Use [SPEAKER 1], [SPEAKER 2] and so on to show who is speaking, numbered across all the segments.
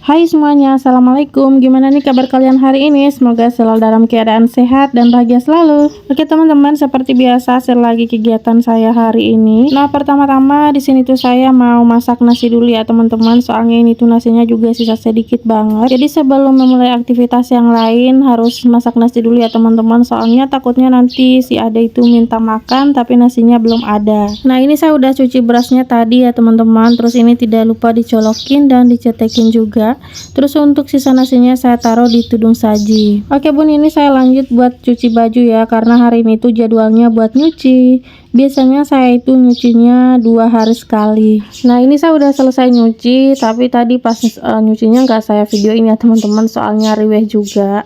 [SPEAKER 1] Hai semuanya, assalamualaikum. Gimana nih kabar kalian hari ini? Semoga selalu dalam keadaan sehat dan bahagia selalu. Oke teman-teman, seperti biasa share lagi kegiatan saya hari ini. Nah pertama-tama di sini tuh saya mau masak nasi dulu ya teman-teman. Soalnya ini tuh nasinya juga sisa sedikit banget. Jadi sebelum memulai aktivitas yang lain harus masak nasi dulu ya teman-teman. Soalnya takutnya nanti si Ade itu minta makan tapi nasinya belum ada. Nah ini saya udah cuci berasnya tadi ya teman-teman. Terus ini tidak lupa dicolokin dan dicetekin juga. Terus untuk sisa nasinya saya taruh di tudung saji. Oke bun, ini saya lanjut buat cuci baju ya, karena hari ini tuh jadwalnya buat nyuci. Biasanya saya itu nyucinya 2 hari sekali. Nah ini saya udah selesai nyuci, tapi tadi pas nyucinya nggak saya videoin ya teman-teman, soalnya riweh juga.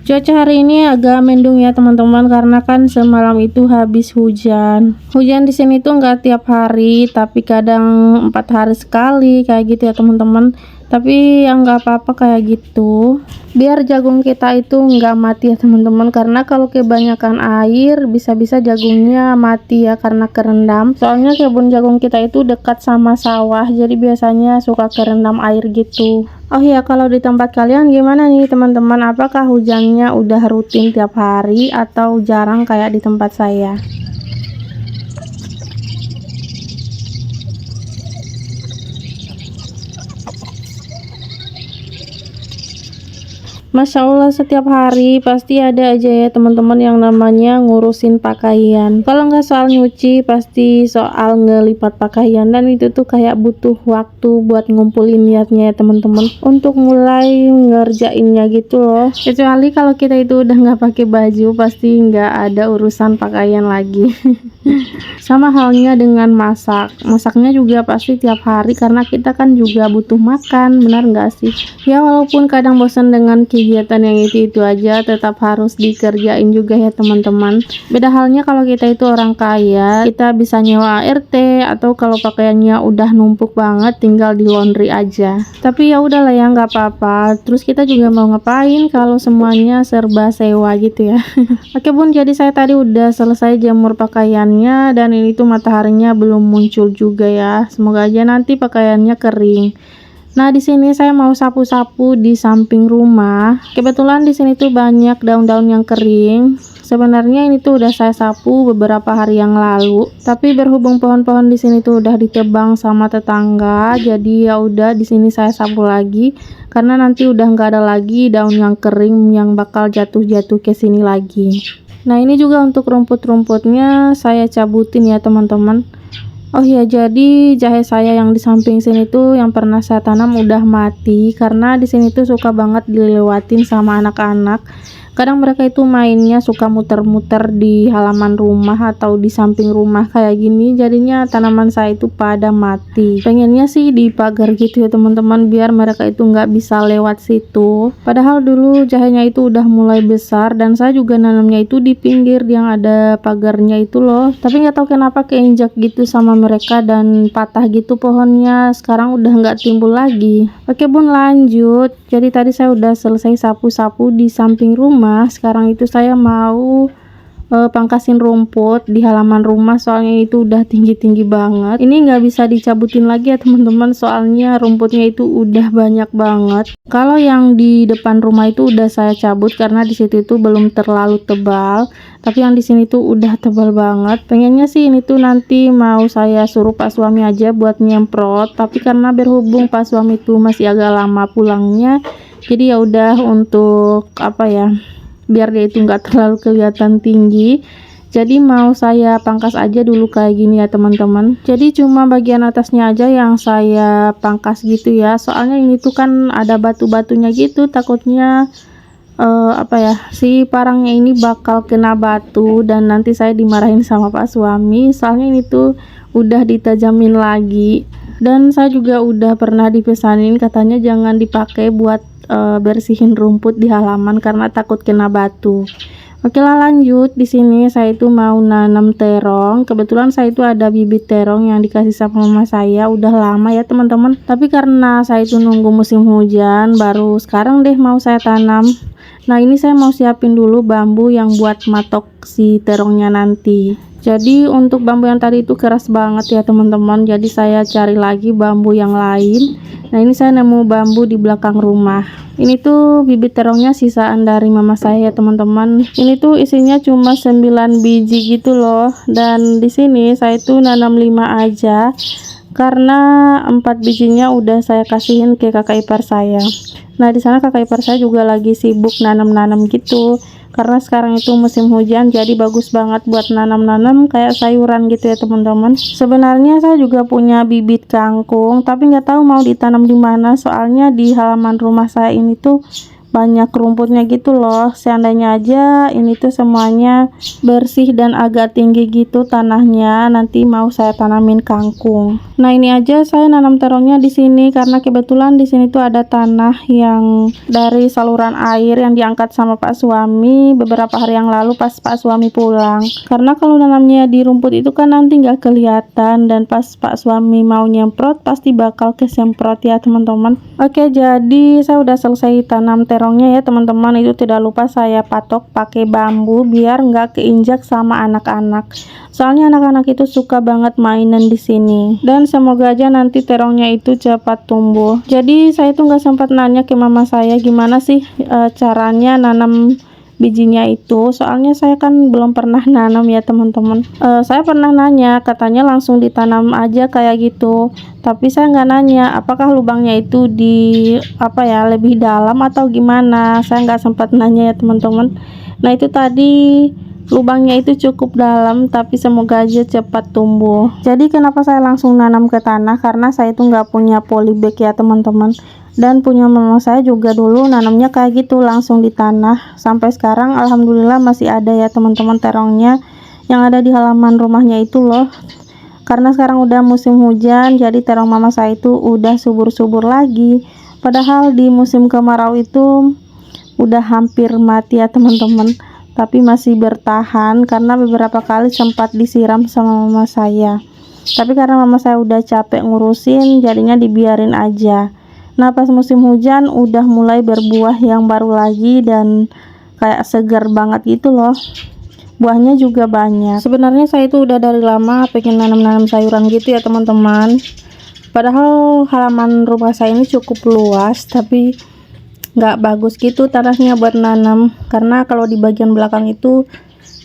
[SPEAKER 1] Cuaca hari ini agak mendung ya teman-teman, karena kan semalam itu habis hujan. Hujan di sini tuh nggak tiap hari, tapi kadang 4 hari sekali kayak gitu ya teman-teman. Tapi yang nggak apa-apa kayak gitu, biar jagung kita itu nggak mati ya teman-teman. Karena kalau kebanyakan air bisa-bisa jagungnya mati ya, karena kerendam. Soalnya kebun jagung kita itu dekat sama sawah, jadi biasanya suka kerendam air gitu. Oh iya, kalau di tempat kalian gimana nih teman-teman? Apakah hujannya udah rutin tiap hari atau jarang kayak di tempat saya? Masya Allah, setiap hari pasti ada aja ya teman-teman yang namanya ngurusin pakaian. Kalau nggak soal nyuci, pasti soal ngelipat pakaian. Dan itu tuh kayak butuh waktu buat ngumpulin niatnya ya teman-teman, untuk mulai ngerjainnya gitu loh. Kecuali kalau kita itu udah nggak pakai baju, pasti nggak ada urusan pakaian lagi. Sama halnya dengan masaknya juga pasti tiap hari, karena kita kan juga butuh makan, benar nggak sih? Ya walaupun kadang bosan dengan kegiatan yang itu aja, tetap harus dikerjain juga ya teman-teman. Beda halnya kalau kita itu orang kaya, kita bisa nyewa ART, atau kalau pakaiannya udah numpuk banget tinggal di laundry aja. Tapi ya udahlah ya, nggak apa-apa. Terus kita juga mau ngapain kalau semuanya serba sewa gitu ya. Oke bun, jadi saya tadi udah selesai jemur pakaiannya, dan ini tuh mataharinya belum muncul juga ya. Semoga aja nanti pakaiannya kering. Nah, di sini saya mau sapu-sapu di samping rumah. Kebetulan di sini tuh banyak daun-daun yang kering. Sebenarnya ini tuh udah saya sapu beberapa hari yang lalu, tapi berhubung pohon-pohon di sini tuh udah ditebang sama tetangga, jadi ya udah di sini saya sapu lagi, karena nanti udah nggak ada lagi daun yang kering yang bakal jatuh-jatuh ke sini lagi. Nah, ini juga untuk rumput-rumputnya saya cabutin ya teman-teman. Oh ya, jadi jahe saya yang di samping sini tuh yang pernah saya tanam udah mati, karena di sini tuh suka banget dilewatin sama anak-anak. Kadang mereka itu mainnya suka muter-muter di halaman rumah atau di samping rumah kayak gini, jadinya tanaman saya itu pada mati. Pengennya sih dipagar gitu ya teman-teman, biar mereka itu nggak bisa lewat situ. Padahal dulu jahenya itu udah mulai besar, dan saya juga nanamnya itu di pinggir yang ada pagarnya itu loh. Tapi nggak tahu kenapa keinjak gitu sama mereka dan patah gitu pohonnya. Sekarang udah nggak timbul lagi. Oke bun, lanjut. Jadi tadi saya udah selesai sapu-sapu di samping rumah. Sekarang itu saya mau pangkasin rumput di halaman rumah, soalnya itu udah tinggi-tinggi banget. Ini nggak bisa dicabutin lagi ya teman-teman, soalnya rumputnya itu udah banyak banget. Kalau yang di depan rumah itu udah saya cabut, karena di situ itu belum terlalu tebal. Tapi yang di sini tuh udah tebal banget. Pengennya sih ini tuh nanti mau saya suruh Pak suami aja buat nyemprot, tapi karena berhubung Pak suami tuh masih agak lama pulangnya, jadi ya udah untuk apa ya, biar dia itu nggak terlalu kelihatan tinggi, jadi mau saya pangkas aja dulu kayak gini ya teman-teman. Jadi cuma bagian atasnya aja yang saya pangkas gitu ya, soalnya ini tuh kan ada batu-batunya gitu, takutnya apa ya, si parangnya ini bakal kena batu dan nanti saya dimarahin sama Pak suami. Soalnya ini tuh udah ditajamin lagi, dan saya juga udah pernah dipesanin katanya jangan dipakai buat bersihin rumput di halaman karena takut kena batu. Oke lah, lanjut. Di sini saya itu mau nanam terong. Kebetulan saya itu ada bibit terong yang dikasih sama mama saya udah lama ya teman-teman, tapi karena saya itu nunggu musim hujan, baru sekarang deh mau saya tanam. Nah ini saya mau siapin dulu bambu yang buat matok si terongnya nanti. Jadi untuk bambu yang tadi itu keras banget ya teman-teman, jadi saya cari lagi bambu yang lain Nah, ini saya nemu bambu di belakang rumah. Ini tuh bibit terongnya sisaan dari mama saya, teman-teman. Ini tuh isinya cuma 9 biji gitu loh. Dan di sini saya tuh nanam 5 aja karena 4 bijinya udah saya kasihin ke kakak ipar saya. Nah, di sana kakak ipar saya juga lagi sibuk nanam-nanam gitu. Karena sekarang itu musim hujan, jadi bagus banget buat nanam-nanam kayak sayuran gitu ya teman-teman. Sebenarnya saya juga punya bibit kangkung, tapi nggak tahu mau ditanam di mana. Soalnya di halaman rumah saya ini tuh banyak rumputnya gitu loh. Seandainya aja ini tuh semuanya bersih dan agak tinggi gitu tanahnya, nanti mau saya tanamin kangkung. Nah, ini aja saya nanam terongnya di sini karena kebetulan di sini tuh ada tanah yang dari saluran air yang diangkat sama Pak suami beberapa hari yang lalu pas Pak suami pulang. Karena kalau nanamnya di rumput itu kan nanti nggak kelihatan, dan pas Pak suami mau nyemprot pasti bakal kesemprot ya teman-teman. Oke, jadi saya udah selesai tanam terongnya ya teman-teman. Itu tidak lupa saya patok pakai bambu biar nggak keinjak sama anak-anak. Soalnya anak-anak itu suka banget mainan di sini. Dan semoga aja nanti terongnya itu cepat tumbuh. Jadi saya tuh nggak sempat nanya ke mama saya gimana sih caranya nanam bijinya itu, soalnya saya kan belum pernah nanam ya teman-teman. Saya pernah nanya, katanya langsung ditanam aja kayak gitu, tapi saya nggak nanya apakah lubangnya itu di apa ya, lebih dalam atau gimana. Saya nggak sempat nanya ya teman-teman. Nah, itu tadi lubangnya itu cukup dalam, tapi semoga aja cepat tumbuh. Jadi kenapa saya langsung nanam ke tanah, karena saya itu nggak punya polybag ya teman-teman. Dan punya mama saya juga dulu nanamnya kayak gitu, langsung di tanah. Sampai sekarang alhamdulillah masih ada ya teman-teman terongnya yang ada di halaman rumahnya itu loh. Karena sekarang udah musim hujan, jadi terong mama saya itu udah subur-subur lagi. Padahal di musim kemarau itu udah hampir mati ya teman-teman, tapi masih bertahan karena beberapa kali sempat disiram sama mama saya. Tapi karena mama saya udah capek ngurusin, jadinya dibiarin aja. Nah, pas musim hujan udah mulai berbuah yang baru lagi dan kayak segar banget gitu loh. Buahnya juga banyak. Sebenarnya saya itu udah dari lama pengen nanam-nanam sayuran gitu ya teman-teman. Padahal halaman rumah saya ini cukup luas, tapi nggak bagus gitu tanahnya buat nanam. Karena kalau di bagian belakang itu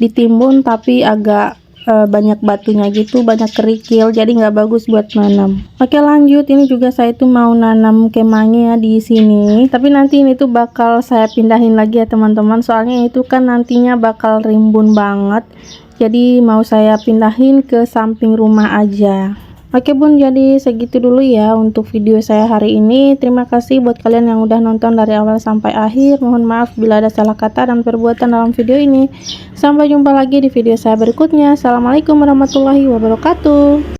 [SPEAKER 1] ditimbun tapi agak banyak batunya gitu, banyak kerikil, jadi nggak bagus buat nanam. Oke, lanjut. Ini juga saya tuh mau nanam kemangi ya di sini, tapi nanti ini tuh bakal saya pindahin lagi ya teman-teman, soalnya itu kan nantinya bakal rimbun banget, jadi mau saya pindahin ke samping rumah aja. Oke bun, jadi segitu dulu ya untuk video saya hari ini. Terima kasih buat kalian yang udah nonton dari awal sampai akhir. Mohon maaf bila ada salah kata dan perbuatan dalam video ini. Sampai jumpa lagi di video saya berikutnya. Assalamualaikum warahmatullahi wabarakatuh.